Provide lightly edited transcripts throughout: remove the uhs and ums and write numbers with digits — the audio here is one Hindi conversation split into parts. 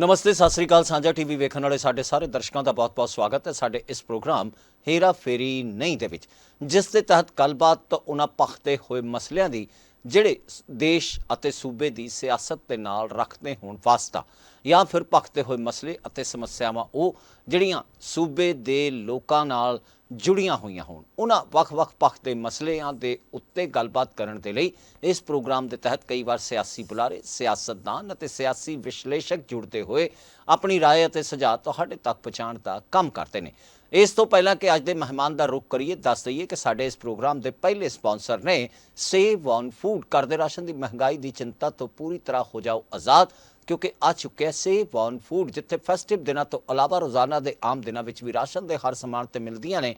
नमस्ते, सत श्री अकाल। साझा टीवी वेखण वाले साडे सारे दर्शकों का बहुत बहुत स्वागत है साडे इस प्रोग्राम हेरा फेरी नहीं दे विच, जिस दे तहत गलबात उन्हां भखते हुए मसलियां दी जिहड़े देश अते सूबे की सियासत के नाल रखते होण वास्ता या फिर भखते हुए मसले अते समस्यावां वो जिहड़ियां सूबे दे लोकां नाल जुड़ियां हुईयां होण उन्हां वख-वख भखते मसलियां दे उत्ते गलबात करन दे लई इस प्रोग्राम के तहत कई बार सियासी बुलारे, सियासतदान अते सियासी विश्लेषक जुड़ते हुए अपनी राय अते सुझाव तुहाडे तक पहुँचाउण दा काम करते हैं। इस तो पहला कि अज दे मेहमान का रुख करिए, दस दईए कि साडे इस प्रोग्राम के पहले स्पॉन्सर ने सेव ऑन फूड। घर दे राशन की महंगाई की चिंता तो पूरी तरह हो जाओ आज़ाद, क्योंकि आ चुके सेव ऑन फूड, जिथे फेस्टिव दिनों तो अलावा रोजाना के आम दिनों में भी राशन के हर समान ते मिलदियां ने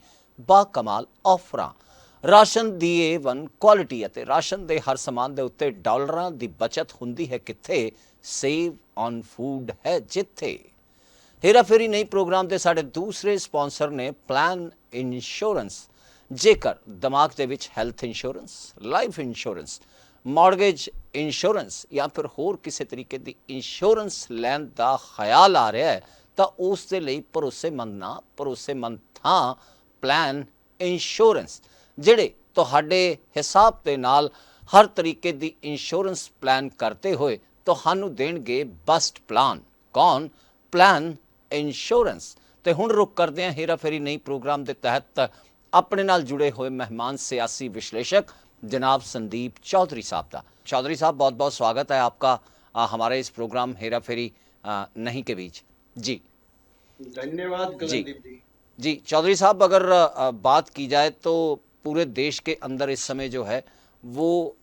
बाकमाल ऑफरां। राशन दी A1 क्वालिटी अते राशन के हर समान के उत्ते डॉलरां की बचत हुंदी है कित्थे? सेव ऑन फूड है जिथे। हेरा फेरी नहीं प्रोग्राम के साडे दूसरे स्पॉन्सर ने प्लान इंश्योरेंस। जेकर दिमाग दे विच health insurance, life insurance, mortgage insurance या फिर होर किसी तरीके की इंश्योरेंस लैन का ख्याल आ रहा है तो उस दे लई भरोसेमंद थां प्लान इंश्योरेंस, जिहड़े तुहाडे हिसाब के नाल हर तरीके की इंश्योरेंस प्लान करते हुए तुहानू देणगे बेस्ट प्लान। कौन? Plan insurance. तो हुण रुक करते हैं हेरा फेरी नई प्रोग्राम के तहत अपने नाल जुड़े हुए मेहमान सियासी विश्लेषक जनाब संदीप चौधरी साहब का। चौधरी साहब, बहुत बहुत स्वागत है आपका हमारे इस प्रोग्राम हेरा फेरी नहीं के बीच। जी धन्यवाद गगनदीप जी। जी चौधरी साहब, अगर बात की जाए तो पूरे देश के अंदर इस समय जो है वो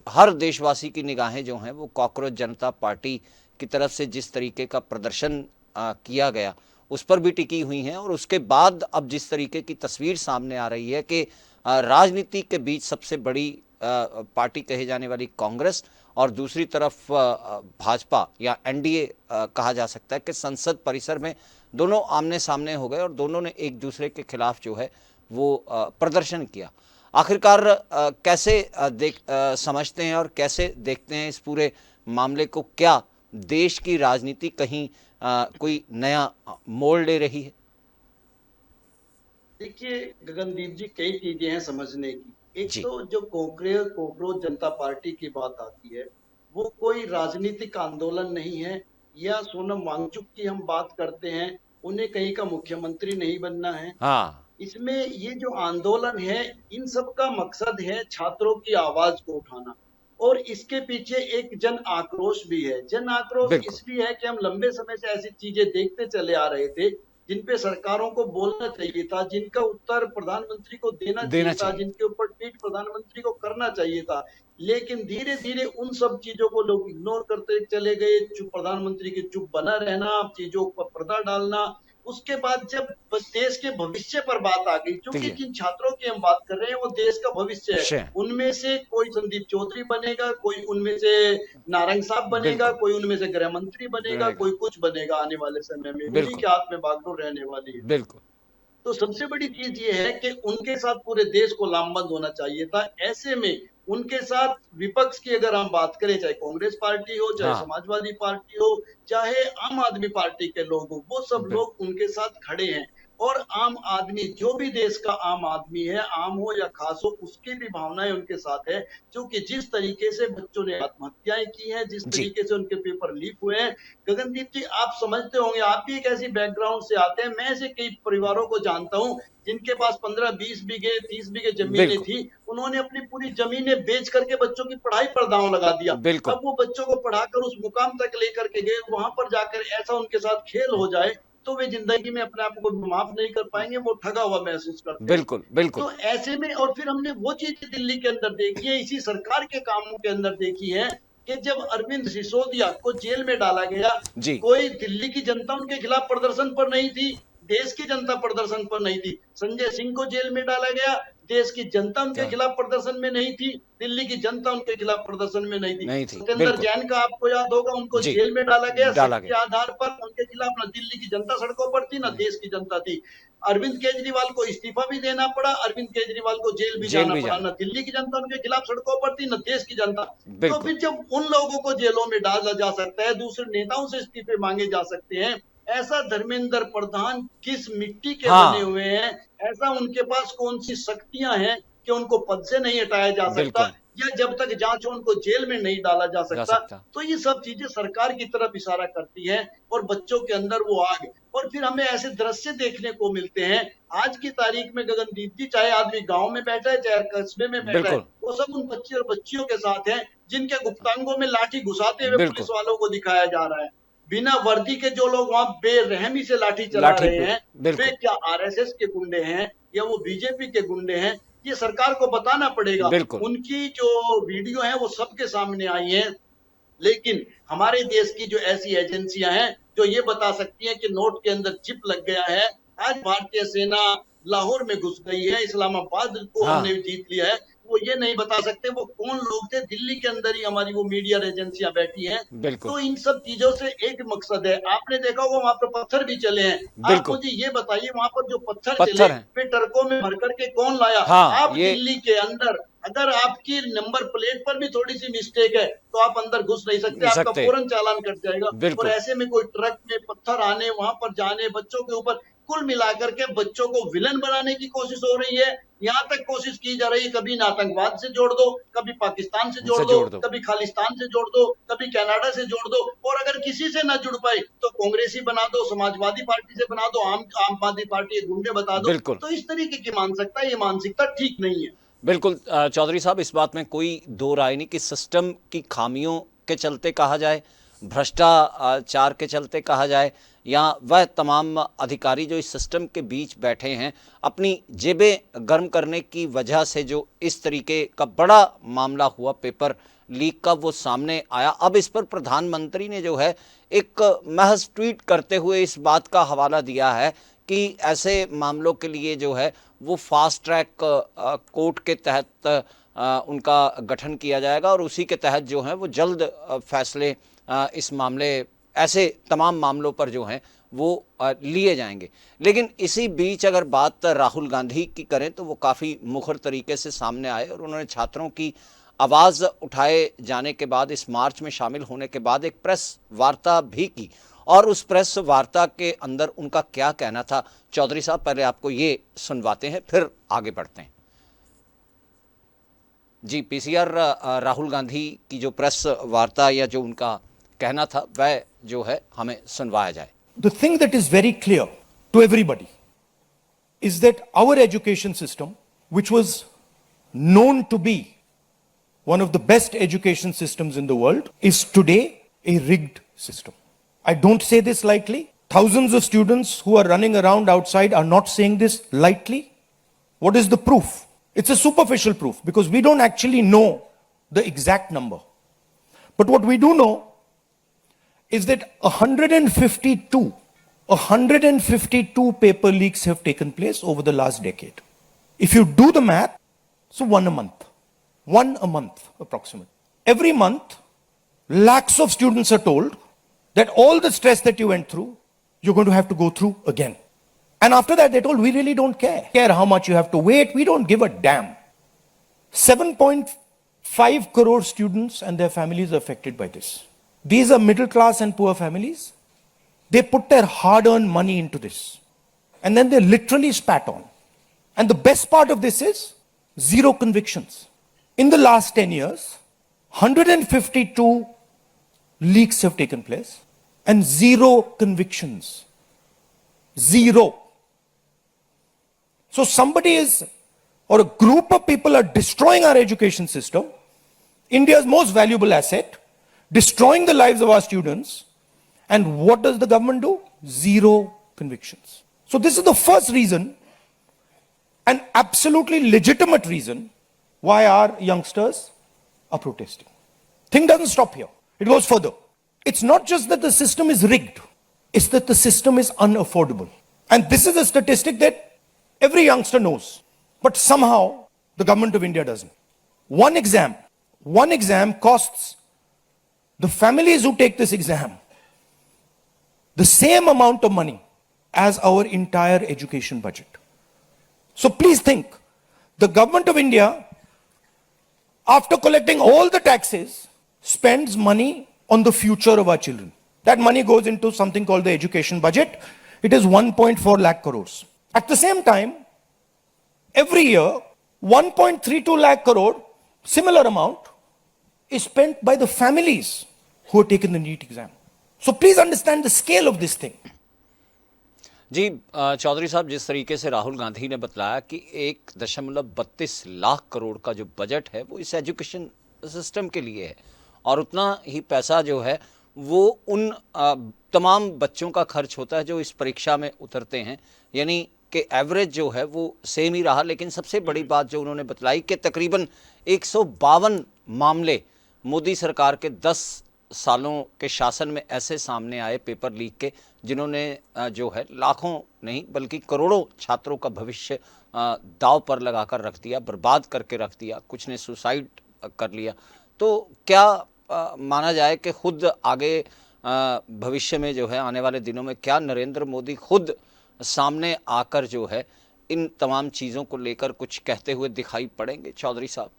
हर देशवासी की निगाहें जो हैं वो कॉकरोच जनता पार्टी की तरफ से जिस तरीके का प्रदर्शन किया गया उस पर भी टिकी हुई हैं, और उसके बाद अब जिस तरीके की तस्वीर सामने आ रही है कि राजनीति के बीच सबसे बड़ी पार्टी कहे जाने वाली कांग्रेस और दूसरी तरफ भाजपा या एनडीए कहा जा सकता है कि संसद परिसर में दोनों आमने सामने हो गए और दोनों ने एक दूसरे के खिलाफ जो है वो प्रदर्शन किया। आखिरकार कैसे समझते हैं और कैसे देखते हैं इस पूरे मामले को? क्या देश की राजनीति कहीं कोई नया मोड़ ले रही है? देखिए गगनदीप जी, कई चीजें हैं समझने की। एक जी, तो जो कोकरोच जनता पार्टी की बात आती है, वो कोई राजनीतिक आंदोलन नहीं है। या सोनम वांगचुक की हम बात करते हैं, उन्हें कहीं का मुख्यमंत्री नहीं बनना है। हाँ, इसमें ये जो आंदोलन है, इन सब का मकसद है छात्रों की आवाज को उठाना। और इसके पीछे एक जन आक्रोश भी है। जन आक्रोश बिल्कुल इसलिए है कि हम लंबे समय से ऐसी चीजें देखते चले आ रहे थे जिन पे सरकारों को बोलना चाहिए था, जिनका उत्तर प्रधानमंत्री को देना देना चाहिए था, चाहिए। जिनके ऊपर ट्वीट प्रधानमंत्री को करना चाहिए था। लेकिन धीरे धीरे उन सब चीजों को लोग इग्नोर करते चले गए। चुप, प्रधानमंत्री के चुप बना रहना, चीजों पर पर्दा डालना। उसके बाद जब देश के भविष्य पर बात आ गई, क्योंकि देखिए, जिन छात्रों की हम बात कर रहे हैं वो देश का भविष्य है। शे उनमें से कोई संदीप चौधरी बनेगा, कोई उनमें से नारंग साहब बनेगा, बिल्कुल कोई उनमें से गृह मंत्री बनेगा, रहेगा, कोई कुछ बनेगा। आने वाले समय में उन्हीं बिल्कुल के हाथ में बागडोर रहने वाली है। बिल्कुल। तो सबसे बड़ी चीज ये है कि उनके साथ पूरे देश को लामबंद होना चाहिए था। ऐसे में उनके साथ विपक्ष की अगर हम बात करें, चाहे कांग्रेस पार्टी हो, चाहे हाँ, समाजवादी पार्टी हो, चाहे आम आदमी पार्टी के लोग हो, वो सब बिल्कुल लोग उनके साथ खड़े हैं। और आम आदमी, जो भी देश का आम आदमी है, आम हो या खास हो, उसकी भी भावनाएं उनके साथ है। क्योंकि जिस तरीके से बच्चों ने आत्महत्याएं की हैं, जिस जी, तरीके से उनके पेपर लीक हुए हैं, गगनदीप जी आप समझते होंगे, आप भी एक ऐसी बैकग्राउंड से आते हैं। मैं ऐसे कई परिवारों को जानता हूं जिनके पास 15-20 बीघे 30 बीघे जमीनें बिल्कुल थी। उन्होंने अपनी पूरी जमीनें बेच करके बच्चों की पढ़ाई पर दांव लगा दिया। बिल्कुल। अब वो बच्चों को पढ़ाकर उस मुकाम तक लेकर के गए, वहां पर जाकर ऐसा उनके साथ खेल हो जाए तो वे जिंदगी में अपने आप को माफ नहीं कर पाएंगे, वो ठगा हुआ महसूस करते हैं। बिल्कुल बिल्कुल। तो ऐसे में, और फिर हमने वो चीज दिल्ली के अंदर देखी है, इसी सरकार के कामों के अंदर देखी है कि जब अरविंद सिसोदिया को जेल में डाला गया, जी, कोई दिल्ली की जनता उनके खिलाफ प्रदर्शन पर नहीं थी, देश की जनता प्रदर्शन पर नहीं थी। संजय सिंह को जेल में डाला गया, देश की जनता उनके क्या? खिलाफ प्रदर्शन में नहीं थी, दिल्ली की जनता उनके खिलाफ प्रदर्शन में नहीं थी। नहीं थी, सत्येंद्र बिल्कुल। जैन का आपको याद होगा, उनको जी, जेल में डाला गया डाला शक के गया। आधार पर। उनके खिलाफ ना दिल्ली की जनता सड़कों पर थी, ना नहीं, देश की जनता थी। अरविंद केजरीवाल को इस्तीफा भी देना पड़ा, अरविंद केजरीवाल को जेल भी जेल जाना भी पड़ा। जाना ना दिल्ली की जनता उनके खिलाफ सड़कों पर थी, ना देश की जनता। तो बिल्कुल, फिर जब उन लोगों को जेलों में डाला जा सकता है, दूसरे नेताओं से इस्तीफे मांगे जा सकते हैं, ऐसा धर्मेंद्र प्रधान किस मिट्टी के बने हाँ, हुए हैं, ऐसा उनके पास कौन सी शक्तियां हैं कि उनको पद से नहीं हटाया जा सकता, बिल्कुल, या जब तक जांच हो उनको जेल में नहीं डाला जा जा सकता। सकता। तो ये सब चीजें सरकार की तरफ इशारा करती है और बच्चों के अंदर वो आग। और फिर हमें ऐसे दृश्य देखने को मिलते हैं आज की तारीख में, गगनदीप जी, चाहे आदमी गांव में बैठा है चाहे कस्बे में बैठा है, बिल्कुल, वो सब उन बच्चे और बच्चियों के साथ हैं जिनके गुप्तांगों में लाठी घुसाते हुए बिल्कुल, पुलिस वालों को दिखाया जा रहा है। बिना वर्दी के जो लोग वहां बेरहमी से लाठी चला लाठी रहे पे हैं, वे बिल्कुल, क्या आरएसएस के गुंडे हैं या वो बीजेपी के गुंडे हैं, ये सरकार को बताना पड़ेगा। बिल्कुल, उनकी जो वीडियो है वो सबके सामने आई है, लेकिन हमारे देश की जो ऐसी एजेंसियां हैं जो ये बता सकती हैं कि नोट के अंदर चिप लग गया है। आज भारतीय सेना लाहौर में घुस गई है, इस्लामाबाद को हाँ, हमने जीत लिया है, वो ये नहीं बता सकते वो कौन लोग थे। दिल्ली के अंदर ही हमारी वो मीडिया एजेंसियां बैठी हैं। बिल्कुल, तो इन सब चीजों से एक मकसद है, आपने देखा होगा वहां पर पत्थर भी चले हैं। आप बिल्कुल, मुझे ये बताइए वहां पर जो पत्थर चले पत्थर हैं। वे ट्रकों में भर करके कौन लाया? हाँ, आप ये दिल्ली के अंदर अगर आपकी नंबर प्लेट पर भी थोड़ी सी मिस्टेक है तो आप अंदर घुस नहीं सकते, आपका सकते, फौरन चालान कट जाएगा। और बिल्कुल, ऐसे में कोई ट्रक में पत्थर आने, वहां पर जाने, बच्चों के ऊपर, कुल मिलाकर के बच्चों को विलन बनाने की कोशिश हो रही है। यहाँ तक कोशिश की जा रही है कभी आतंकवाद से जोड़ दो, कभी पाकिस्तान से जोड़ इनसे दो, जोड़ दो। कभी खालिस्तान से जोड़ दो, कभी कनाडा से जोड़ दो, और अगर किसी से ना जुड़ पाए तो कांग्रेसी बना दो, समाजवादी पार्टी से बना दो, आम आदमी पार्टी गुंडे बता दो। बिल्कुल, तो इस तरीके की मानसिकता, ये मानसिकता ठीक नहीं है। बिल्कुल चौधरी साहब, इस बात में कोई दो राय नहीं कि सिस्टम की खामियों के चलते कहा जाए, भ्रष्टाचार के चलते कहा जाए, या वह तमाम अधिकारी जो इस सिस्टम के बीच बैठे हैं अपनी जेबें गर्म करने की वजह से जो इस तरीके का बड़ा मामला हुआ, पेपर लीक का, वो सामने आया। अब इस पर प्रधानमंत्री ने जो है एक महज ट्वीट करते हुए इस बात का हवाला दिया है कि ऐसे मामलों के लिए जो है वो फास्ट ट्रैक कोर्ट के तहत उनका गठन किया जाएगा और उसी के तहत जो है वो जल्द फैसले इस मामले, ऐसे तमाम मामलों पर जो हैं वो लिए जाएंगे। लेकिन इसी बीच अगर बात राहुल गांधी की करें तो वो काफ़ी मुखर तरीके से सामने आए और उन्होंने छात्रों की आवाज़ उठाए जाने के बाद, इस मार्च में शामिल होने के बाद एक प्रेस वार्ता भी की, और उस प्रेस वार्ता के अंदर उनका क्या कहना था। चौधरी साहब, पहले आपको ये सुनवाते हैं, फिर आगे बढ़ते हैं। जी, पीसीआर राहुल गांधी की जो प्रेस वार्ता या जो उनका कहना था वह जो है हमें सुनवाया जाए। The thing that is very clear to everybody is that our education system, which was known to be one of the best education systems in the world, is today a rigged system. I don't say this lightly. Thousands of students who are running around outside are not saying this lightly. What is the proof? It's a superficial proof because we don't actually know the exact number. But what we do know is that 152 paper leaks have taken place over the last decade. If you do the math, so one a month approximately. Every month, lakhs of students are told that all the stress that you went through, you're going to have to go through again. And after that, they told, we really don't care how much you have to wait, we don't give a damn. 7.5 crore students and their families are affected by this. These are middle class and poor families. They put their hard-earned money into this. And then they literally spat on. And the best part of this is zero convictions. In the last 10 years, 152 leaks have taken place and zero convictions. Zero. So somebody is, or a group of people are destroying our education system, India's most valuable asset, destroying the lives of our students. And what does the government do? Zero convictions. So this is the first reason, an absolutely legitimate reason, why our youngsters are protesting. Thing doesn't stop here. It goes further. It's not just that the system is rigged, it's that the system is unaffordable. And this is a statistic that every youngster knows. but somehow the government of India doesn't. One exam costs the families who take this exam the same amount of money as our entire education budget. So please think, the government of India, after collecting all the taxes, spends money on the future of our children. That money goes into something called the education budget. It is 1.4 lakh crores. At the same time, every year, 1.32 lakh crore, similar amount, is spent by the families who have taken the NEET exam. So please understand the scale of this thing. जी चौधरी साहब, जिस तरीके से राहुल गांधी ने बतलाया कि 1.32 लाख करोड़ का जो बजट है वो इस एजुकेशन सिस्टम के लिए है, और उतना ही पैसा जो है वो उन तमाम बच्चों का खर्च होता है जो इस परीक्षा में उतरते हैं, यानी कि एवरेज जो है वो सेम ही रहा। लेकिन सबसे बड़ी बात जो उन्होंने बतलाई कि तकरीबन 152 मामले मोदी सरकार के 10 सालों के शासन में ऐसे सामने आए पेपर लीक के, जिन्होंने जो है लाखों नहीं बल्कि करोड़ों छात्रों का भविष्य दांव पर लगाकर रख दिया, बर्बाद करके रख दिया, कुछ ने सुसाइड कर लिया। तो क्या माना जाए कि खुद आगे भविष्य में जो है आने वाले दिनों में क्या नरेंद्र मोदी खुद सामने आकर जो है इन तमाम चीज़ों को लेकर कुछ कहते हुए दिखाई पड़ेंगे चौधरी साहब?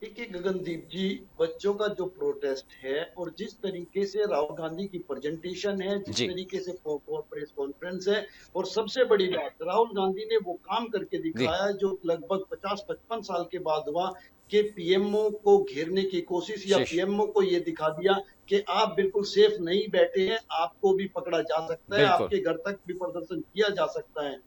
देखिए गगनदीप जी, बच्चों का जो प्रोटेस्ट है और जिस तरीके से राहुल गांधी की प्रेजेंटेशन है, जिस जी। तरीके से प्रेस कॉन्फ्रेंस है, और सबसे बड़ी बात, राहुल गांधी ने वो काम करके दिखाया जो लगभग 50-55 साल के बाद हुआ कि पीएमओ को घेरने की कोशिश, या शेष। पीएमओ को ये दिखा दिया कि आप बिल्कुल सेफ नहीं बैठे हैं, आपको भी पकड़ा जा सकता है, बिल्कुल। आपके घर तक भी प्रदर्शन किया जा सकता है।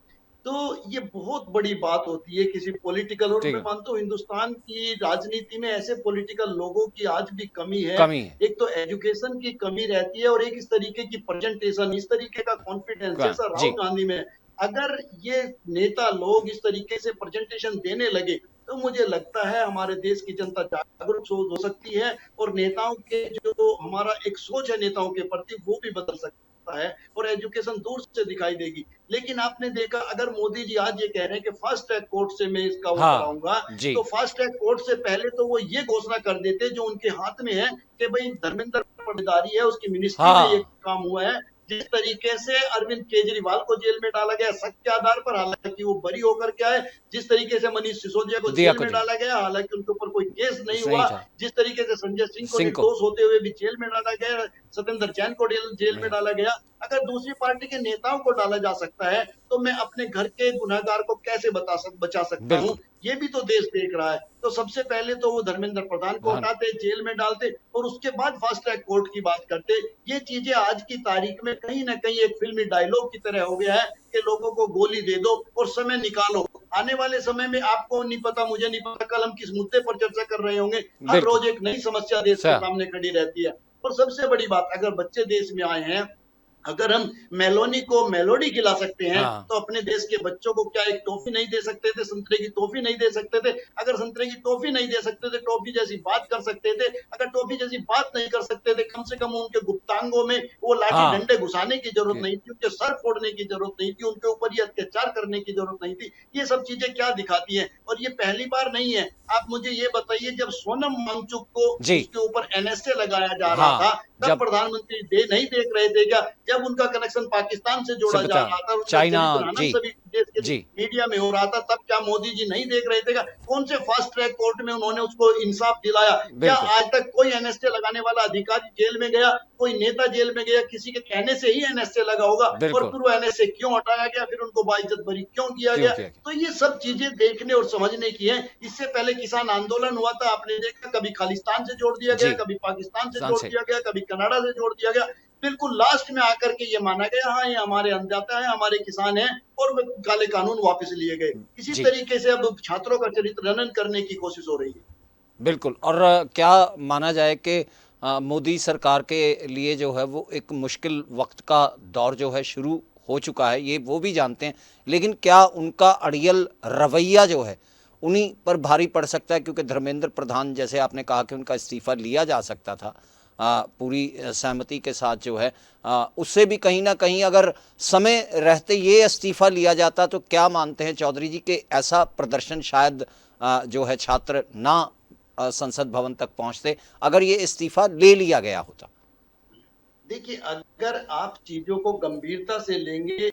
तो ये बहुत बड़ी बात होती है किसी पॉलिटिकल, और ठीक मैं है। मानता हूँ हिंदुस्तान की राजनीति में ऐसे पॉलिटिकल लोगों की आज भी कमी है। कमी है। एक तो एजुकेशन की कमी रहती है और एक इस तरीके की प्रेजेंटेशन, इस तरीके का कॉन्फिडेंस जैसा जी। राहुल गांधी में। अगर ये नेता लोग इस तरीके से प्रेजेंटेशन देने लगे तो मुझे लगता है हमारे देश की जनता जागरूक हो सकती है, और नेताओं के जो हमारा एक सोच है नेताओं के प्रति वो भी बदल सकता है, और एजुकेशन दूर से दिखाई देगी। लेकिन आपने देखा, अगर मोदी जी आज ये कह रहे हैं कि फास्ट ट्रैक कोर्ट से मैं इसका वो हाँ, कराऊंगा, जी। तो फास्ट ट्रैक कोर्ट से पहले तो वो ये घोषणा कर देते जो उनके हाथ में है कि भाई धर्मेंद्र प्रधान है, उसकी मिनिस्ट्री में हाँ। ये काम हुआ है। जिस तरीके से अरविंद केजरीवाल को जेल में डाला गया शक के आधार पर, हालांकि वो बरी होकर के आए, जिस तरीके से मनीष सिसोदिया को दिया जेल को में जी। डाला गया, हालांकि उनके ऊपर कोई केस नहीं सही हुआ, था। जिस तरीके से संजय सिंह को सिंह को। निर्दोष होते हुए भी जेल में डाला गया, सत्येंद्र जैन को जेल में डाला गया। अगर दूसरी पार्टी के नेताओं को डाला जा सकता है तो मैं अपने घर के गुनहगार को कैसे बचा सकता हूँ? बिल्कुल। ये भी तो देश देख रहा है। तो सबसे पहले तो वो धर्मेंद्र प्रधान को हाँ। हटाते, जेल में डालते, और उसके बाद फास्ट ट्रैक कोर्ट की बात करते। ये चीजें आज की तारीख में कहीं ना कहीं एक फिल्मी डायलॉग की तरह हो गया है कि लोगों को गोली दे दो और समय निकालो। आने वाले समय में आपको नहीं पता, मुझे नहीं पता, कल हम किस मुद्दे पर चर्चा कर रहे होंगे। हर बिल्कुल। रोज एक नई समस्या देश के सामने खड़ी रहती है। और सबसे बड़ी बात, अगर बच्चे देश में आए हैं, अगर हम मेलोनी को मेलोडी खिला सकते हैं, हाँ। तो अपने देश के बच्चों को क्या एक टॉफी नहीं दे सकते थे? संतरे की टॉफी नहीं दे सकते थे? अगर संतरे की टॉफी नहीं दे सकते थे, टॉफी जैसी बात कर सकते थे। अगर टॉफी जैसी बात नहीं कर सकते थे, कम से कम उनके गुप्तांगों में वो लाठी हाँ। डंडे घुसाने की जरूरत जी। नहीं थी, उनके सर फोड़ने की जरूरत नहीं थी, उनके ऊपर ये अत्याचार करने की जरूरत नहीं थी। ये सब चीजें क्या दिखाती हैं? और ये पहली बार नहीं है। आप मुझे ये बताइए, जब सोनम वांगचुक को जी। उसके ऊपर एनएसए लगाया जा रहा हाँ, था, तब जब प्रधानमंत्री नहीं देख रहे थे क्या? जब उनका कनेक्शन पाकिस्तान से जोड़ा जा रहा था, उसका चाइना, चरित्र हनन जी। सभी देश के जी। मीडिया में हो रहा था, तब क्या मोदी जी नहीं देख रहे थे क्या? कौन से फास्ट ट्रैक कोर्ट में उन्होंने उसको इंसाफ दिलाया? क्या बिल्कुल। आज तक कोई एनएसए लगाने वाला अधिकारी जेल में गया, कोई नेता जेल में गया, किसी के कहने से ही एनएसए लगा होगा? और बिल्कुल। फिर वो एनएसए क्यों हटाया गया, फिर उनको बाइज्जत बरी क्यों किया क्यों गया? किया गया? तो ये सब चीजें देखने और समझने की है। इससे पहले किसान आंदोलन हुआ था, आपने देखा, कभी खालिस्तान से जोड़ दिया गया, जी। कभी पाकिस्तान से पाकिस्तान जोड़ से। दिया गया, कभी कनाडा से जोड़ दिया गया। बिल्कुल लास्ट में आकर के ये माना गया, हाँ ये हमारे अन्नदाता है, हमारे किसान हैं, और वो काले कानून वापस लिए गए। इसी जी। तरीके से अब छात्रों का चरित्र हनन करने की कोशिश हो रही है। बिल्कुल। और क्या माना जाए कि मोदी सरकार के लिए जो है वो एक मुश्किल वक्त का दौर जो है शुरू हो चुका है, ये वो भी जानते हैं, लेकिन क्या उनका अड़ियल रवैया जो है उन्हीं पर भारी पड़ सकता है? क्योंकि धर्मेंद्र प्रधान, जैसे आपने कहा कि उनका इस्तीफा लिया जा सकता था, पूरी सहमति के साथ जो है उससे भी कहीं ना कहीं अगर समय रहते ये इस्तीफा लिया जाता तो क्या मानते हैं चौधरी जी कि ऐसा प्रदर्शन शायद जो है छात्र ना संसद भवन तक पहुंचते अगर ये इस्तीफा ले लिया गया होता? देखिए, अगर आप चीजों को गंभीरता से लेंगे,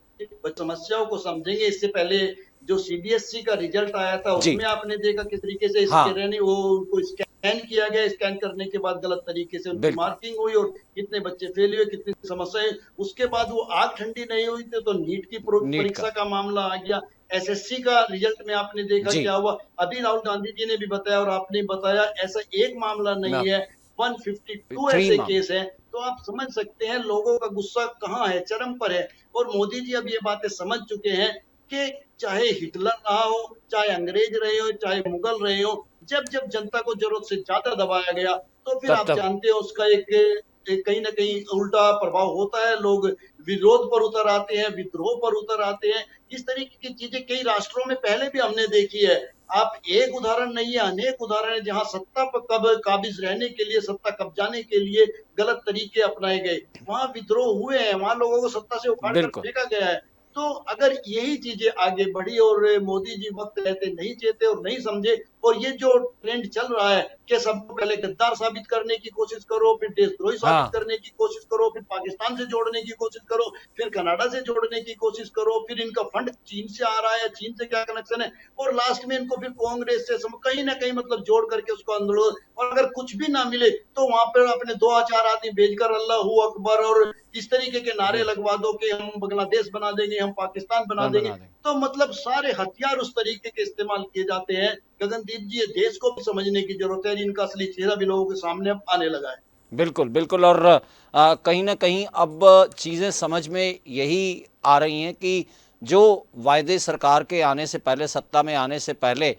समस्याओं को समझेंगे, इससे पहले जो सीबीएसई का रिजल्ट आया था जी। उसमें आपने देखा किस तरीके से हाँ, वो उनको स्कैन किया गया, स्कैन करने के बाद गलत तरीके से उनकी बिल्कुल। मार्किंग हुई और कितने बच्चे फेल हुए, कितनी समस्याएं। उसके बाद वो आग ठंडी नहीं हुई थी तो नीट की नीट का। परीक्षा का मामला आ गया। एसएससी का रिजल्ट में आपने देखा जी। क्या हुआ। अभी राहुल गांधी जी ने भी बताया और आपने बताया, ऐसा एक मामला मैं नहीं है, 152 थ्री ऐसे मामले। केस हैं। तो आप समझ सकते हैं लोगों का गुस्सा कहाँ है, चरम पर है। और मोदी जी अब ये बातें समझ चुके हैं कि चाहे हिटलर रहा हो, चाहे अंग्रेज रहे हो, चाहे मुगल रहे हो, जब जब जनता को जरूरत से ज्यादा दबाया गया तो फिर तब आप तब जानते हो उसका एक कहीं ना कहीं उल्टा प्रभाव होता है। लोग विरोध पर उतर आते हैं, विद्रोह पर उतर आते हैं। इस तरीके की चीजें कई राष्ट्रों में पहले भी हमने देखी है। आप एक उदाहरण नहीं है, अनेक उदाहरण है जहां सत्ता पर कब काबिज रहने के लिए, सत्ता कब्जाने के लिए गलत तरीके अपनाए गए, वहां विद्रोह हुए हैं, वहां लोगों को सत्ता से उखाड़ कर बिल्कुल। फेंका गया है। तो अगर यही चीजें आगे बढ़ी और मोदी जी वक्त रहते नहीं चेते और नहीं समझे, और ये जो ट्रेंड चल रहा है कि सबको पहले गद्दार साबित करने की कोशिश करो, फिर देशद्रोही साबित हाँ, करने की कोशिश करो, फिर पाकिस्तान से जोड़ने की कोशिश करो, फिर कनाडा से जोड़ने की कोशिश करो, फिर इनका फंड चीन से आ रहा है, चीन से क्या कनेक्शन है, और लास्ट में इनको फिर कांग्रेस से कहीं ना कहीं मतलब जोड़ करके उसको आंदोलन, और अगर कुछ भी ना मिले तो वहां पर अपने 2 4 आदमी भेजकर अल्लाह अकबर और इस तरीके के नारे बिल्कुल। लगवा दो कि हम बांग्लादेश बना देंगे, हम पाकिस्तान बना देंगे। बना देंगे। तो मतलब सारे हथियार उस तरीके के इस्तेमाल किए जाते हैं। गगनदीप जी, ये देश को भी समझने की जरूरत है, इनका असली चेहरा भी लोगों के सामने अब आने लगा है। बिल्कुल, बिल्कुल। और कहीं न कहीं अब चीज़ें समझ में यही आ रही हैं कि जो वायदे सरकार के आने से पहले, सत्ता में आने से पहले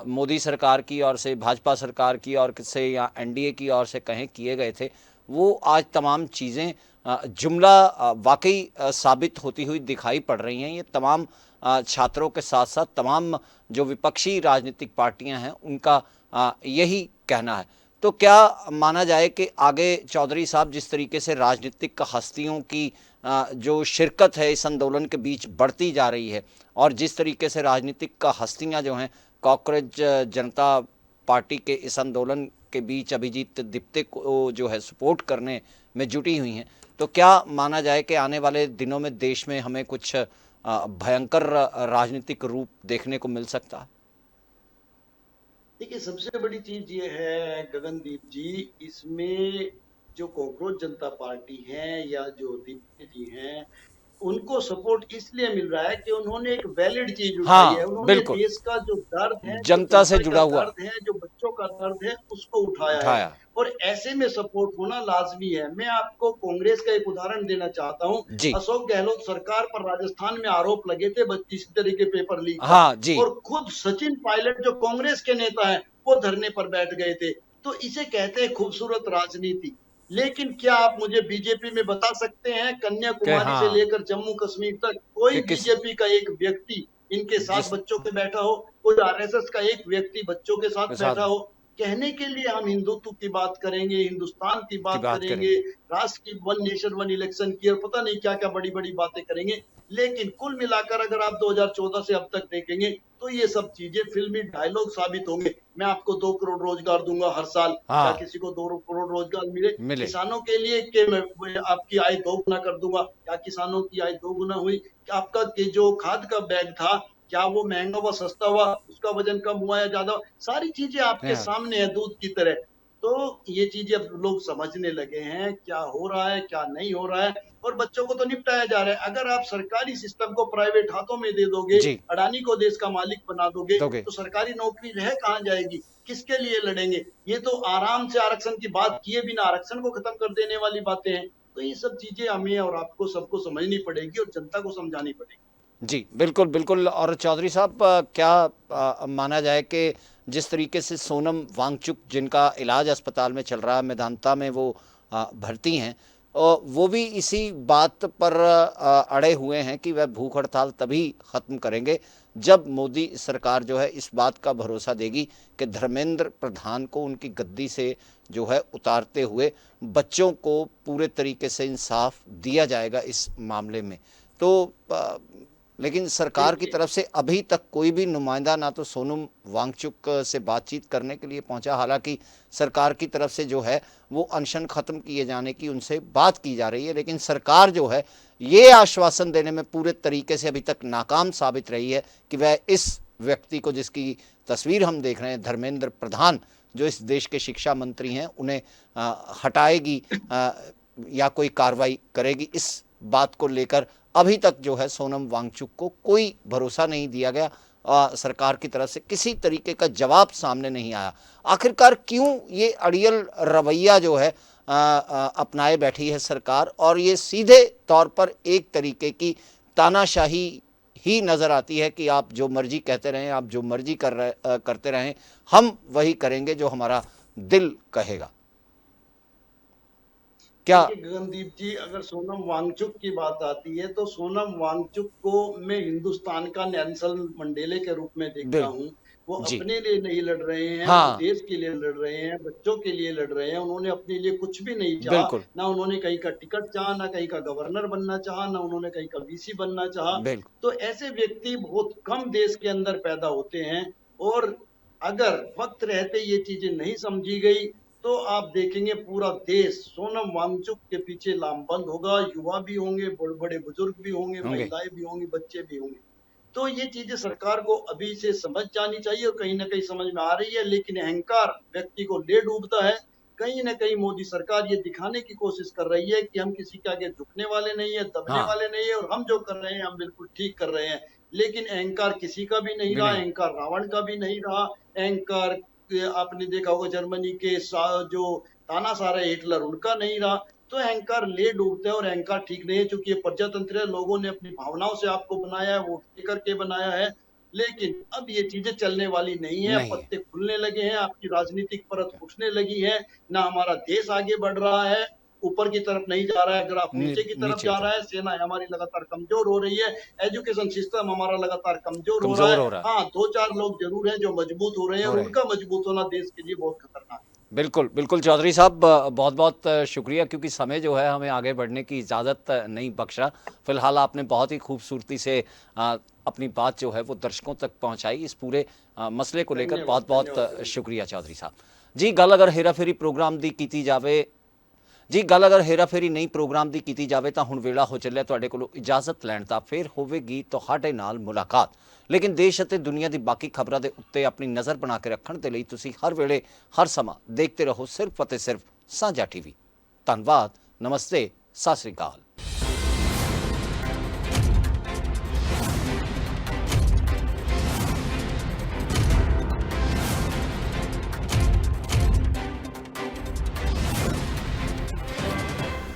मोदी सरकार की ओर से, भाजपा सरकार की ओर से या एनडीए की ओर से कहें किए गए थे, वो आज तमाम चीज़ें जुमला वाक़ई साबित होती हुई दिखाई पड़ रही हैं। ये तमाम छात्रों के साथ-साथ तमाम जो विपक्षी राजनीतिक पार्टियाँ हैं, उनका यही कहना है। तो क्या माना जाए कि आगे चौधरी साहब जिस तरीके से राजनीतिक हस्तियों की जो शिरकत है इस आंदोलन के बीच बढ़ती जा रही है और जिस तरीके से राजनीतिक हस्तियां जो हैं कॉकरोच जनता पार्टी के इस आंदोलन के बीच अभिजीत दीप्ते को जो है सपोर्ट करने में जुटी हुई हैं, तो क्या माना जाए कि आने वाले दिनों में देश में हमें कुछ भयंकर राजनीतिक रूप देखने को मिल सकता है? देखिए, सबसे बड़ी चीज ये है गगनदीप जी, इसमें जो कॉकरोच जनता पार्टी है या जो दीप्ति जी हैं, उनको सपोर्ट इसलिए मिल रहा है कि उन्होंने एक वैलिड चीज उठाई है। हाँ, उन्होंने बिल्कुल। देश का जो दर्द है, जो जनता से जनता का जुड़ा हुआ दर्द है, जो बच्चों का दर्द है, उसको उठाया है। उठाया। और ऐसे में सपोर्ट होना लाजमी है। मैं आपको कांग्रेस का एक उदाहरण देना चाहता हूँ। जी। अशोक गहलोत सरकार पर राजस्थान में आरोप लगे थे इसी तरह के पेपर लीक का, हाँ जी। और खुद सचिन पायलट जो कांग्रेस के नेता है वो धरने पर बैठ गए थे। तो इसे कहते हैं खूबसूरत राजनीति। लेकिन क्या आप मुझे बीजेपी में बता सकते हैं, कि कन्याकुमारी से हाँ, लेकर जम्मू कश्मीर तक कोई कि किस बीजेपी का एक व्यक्ति इनके साथ जिस बच्चों के बैठा हो, कोई आरएसएस का एक व्यक्ति बच्चों के के साथ साथ बैठा हो? कहने के लिए हम हिंदुत्व की बात करेंगे, हिंदुस्तान की की बात बात करेंगे, करेंगे। राष्ट्र की, वन नेशन वन इलेक्शन की, और पता नहीं क्या क्या बड़ी बड़ी बातें करेंगे। लेकिन कुल मिलाकर अगर आप 2014 से अब तक देखेंगे तो ये सब चीजें फिल्मी डायलॉग साबित होंगे। मैं आपको 2 करोड़ रोजगार दूंगा हर साल, क्या हाँ, किसी को 2 करोड़ रोजगार मिले? मिले। किसानों के लिए कि मैं आपकी आय दोगुना कर दूंगा, क्या किसानों की आय दोगुना हुई? क्या आपका जो खाद का बैग था, क्या वो महंगा हुआ, सस्ता हुआ, उसका वजन कम हुआ या ज्यादा? सारी चीजें आपके हाँ, सामने है दूध की तरह। तो ये चीजें अब लोग समझने लगे हैं क्या हो रहा है, क्या नहीं हो रहा है, और बच्चों को तो निपटाया जा रहा है। अगर आप सरकारी सिस्टम को प्राइवेट हाथों में दे दोगे, जी, अडानी को देश का मालिक बना दोगे, दोगे। तो सरकारी नौकरी रह कहाँ जाएगी? किसके लिए लड़ेंगे? ये तो आराम से आरक्षण की बात किए बिना आरक्षण को खत्म कर देने वाली बातें हैं। तो ये सब चीजें हमें और आपको सबको समझनी पड़ेगी और जनता को समझानी पड़ेगी। जी, बिल्कुल, बिल्कुल। और चौधरी साहब क्या माना जाए कि जिस तरीके से सोनम वांगचुक जिनका इलाज अस्पताल में चल रहा है, मेदांता में वो भर्ती हैं, वो भी इसी बात पर अड़े हुए हैं कि वह भूख हड़ताल तभी ख़त्म करेंगे जब मोदी सरकार जो है इस बात का भरोसा देगी कि धर्मेंद्र प्रधान को उनकी गद्दी से जो है उतारते हुए बच्चों को पूरे तरीके से इंसाफ दिया जाएगा इस मामले में। तो लेकिन सरकार की तरफ से अभी तक कोई भी नुमाइंदा ना तो सोनम वांगचुक से बातचीत करने के लिए पहुंचा। हालांकि सरकार की तरफ से जो है वो अनशन ख़त्म किए जाने की उनसे बात की जा रही है, लेकिन सरकार जो है ये आश्वासन देने में पूरे तरीके से अभी तक नाकाम साबित रही है कि वह इस व्यक्ति को, जिसकी तस्वीर हम देख रहे हैं, धर्मेंद्र प्रधान, जो इस देश के शिक्षा मंत्री हैं, उन्हें हटाएगी या कोई कार्रवाई करेगी। इस बात को लेकर अभी तक जो है सोनम वांगचुक को कोई भरोसा नहीं दिया गया। सरकार की तरफ से किसी तरीके का जवाब सामने नहीं आया। आखिरकार क्यों ये अड़ियल रवैया जो है अपनाए बैठी है सरकार, और ये सीधे तौर पर एक तरीके की तानाशाही ही नज़र आती है कि आप जो मर्जी कहते रहें, आप जो मर्जी करते रहें, हम वही करेंगे जो हमारा दिल कहेगा। क्या गगनदीप जी, अगर सोनम वांगचुक की बात आती है तो सोनम वांगचुक को मैं हिंदुस्तान का नेल्सन मंडेले के रूप में देखता हूँ। वो जी, अपने लिए नहीं लड़ रहे हैं, वो हाँ, देश के लिए लड़ रहे हैं, बच्चों के लिए लड़ रहे हैं। उन्होंने अपने लिए कुछ भी नहीं चाहा, बिल्कुल, ना उन्होंने कहीं का टिकट चाहा, ना कहीं का गवर्नर बनना चाहा, ना उन्होंने कहीं का वीसी बनना चाहा। बिल्कुल, तो ऐसे व्यक्ति बहुत कम देश के अंदर पैदा होते हैं, और अगर वक्त रहते ये चीजें नहीं समझी गई तो आप देखेंगे पूरा देश सोनम वांगचुक के पीछे लामबंद होगा। युवा भी होंगे, बड़े बड़े बुजुर्ग भी होंगे, होंगे, महिलाएं भी होंगी, बच्चे भी होंगे। तो ये चीजें सरकार को अभी से समझ जानी चाहिए, और कहीं ना कहीं समझ में आ रही है, लेकिन अहंकार व्यक्ति को ले डूबता है। कहीं ना कहीं मोदी सरकार ये दिखाने की कोशिश कर रही है कि हम किसी के आगे झुकने वाले नहीं है, दबने हाँ, वाले नहीं है, और हम जो कर रहे हैं हम बिल्कुल ठीक कर रहे हैं। लेकिन अहंकार किसी का भी नहीं भी रहा, नहीं, अहंकार रावण का भी नहीं रहा। अहंकार आपने देखा होगा जर्मनी के जो तानाशाह है हिटलर, उनका नहीं रहा। तो अहंकार ले डूबते हैं, और अहंकार ठीक नहीं है, क्योंकि ये प्रजातंत्र है, लोगों ने अपनी भावनाओं से आपको बनाया है, वोट देकर के बनाया है। लेकिन अब ये चीजें चलने वाली नहीं है, नहीं है, पत्ते खुलने लगे हैं, आपकी राजनीतिक परत उठने लगी है। ना हमारा देश आगे बढ़ रहा है, ऊपर की तरफ नहीं जा रहा है, ग्राफ नीचे की तरफ नीचे जा उतर, रहा है। सेना हमारी लगातार कमजोर हो रही है, एजुकेशन सिस्टम हमारा लगातार कमजोर हो रहा कमज़ोर है। हो रहा हाँ, दो चार लोग जरूर हैं जो मजबूत हो रहे हैं, हो और रहे हैं। उनका मजबूत होना देश के लिए बहुत खतरनाक है। बिल्कुल, बिल्कुल चौधरी साहब, बहुत बहुत शुक्रिया, क्योंकि समय जो है हमें आगे बढ़ने की इजाज़त नहीं बख्श रहा। फ़िलहाल आपने बहुत ही खूबसूरती से अपनी बात जो है वो दर्शकों तक पहुंचाई। इस पूरे मसले को लेकर धन्यवाद, बहुत बहुत धन्यवाद। शुक्रिया चौधरी साहब जी। गल अगर हेरा फेरी प्रोग्राम दी कीती जावे जी, गल अगर हेरा फेरी नहीं प्रोग्राम की की जाए तो हुण वेला हो चलिया तुहाडे कोलों इजाजत लैण दा। फिर होवेगी तुहाडे नाल मुलाकात, लेकिन देश अते दुनिया की बाकी खबरों के उत्ते अपनी नज़र बना के रखण दे लई तुसीं हर वेले हर समा देखते रहो सिर्फ अते सिर्फ साझा टीवी। धन्यवाद, नमस्ते, सत श्री अकाल।